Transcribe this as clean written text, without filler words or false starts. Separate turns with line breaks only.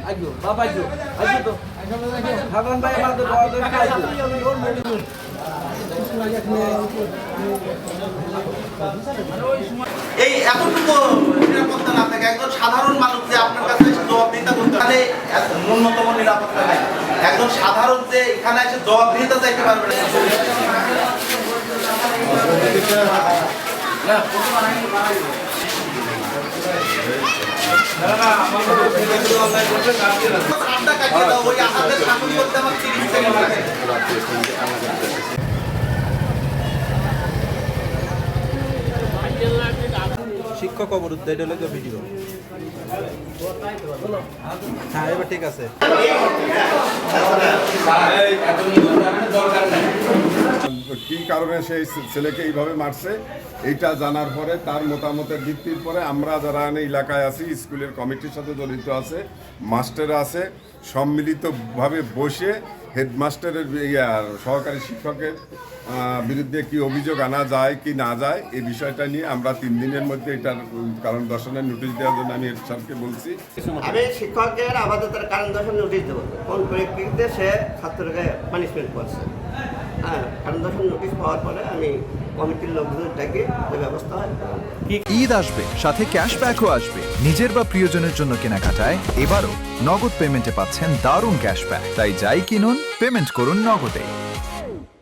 আইজো বাবা আইজো তো ভাগবান ভাই আমাদের আইজো
এই এতটুকু নিরাপত্তা না থাকে একজন সাধারণ মানুষ যে আপনার কাছে এসে জবাবদিহিতা করতে পারে ন্যূনতম নিরাপত্তা নাই। একজন সাধারণ যে এখানে এসে জবাবদিহিতা চাইতে পারবে ওই আহাদের শাসন করতে আমার 30 সেকেন্ড লাগে।
শিক্ষক অবরুদ্ধ এটা হলো ভিডিও। হ্যাঁ এবার ঠিক আছে।
কি কারণে সেই ছেলেকে এইভাবে মারছে এইটা জানার পরে তার মতামতের ভিত্তির পরে আমরা যারা এলাকায় আছি, স্কুলের কমিটির সাথে জড়িত আছে, মাস্টার আছে, সম্মিলিতভাবে বসে হেডমাস্টারের সহকারী শিক্ষকের বিরুদ্ধে কি অভিযোগ আনা যায় কি না যায় এই বিষয়টা নিয়ে আমরা 3 দিনের মধ্যে এটার কারণ দর্শনের নোটিশ দেওয়ার জন্য আমি হেড স্যারকে বলছি।
আমি শিক্ষকের আপাতত কারণ দর্শন নোটিশ দেবো, কোন পরিপ্রেক্ষিতে সে ছাত্রকে পানিশমেন্ট করছে। হ্যাঁ, কারণ দর্শন নোটিশ পাওয়ার পরে আমি কমিটির লোকদের ডেকে যে ব্যবস্থা হয়।
ঈদ আসবে, সাথে ক্যাশব্যাকও আসবে। নিজের বা প্রিয়জনের জন্য কেনাকাটায় এবারও নগদ পেমেন্টে পাচ্ছেন দারুণ ক্যাশব্যাক। তাই যাই কিনুন, পেমেন্ট করুন নগদে।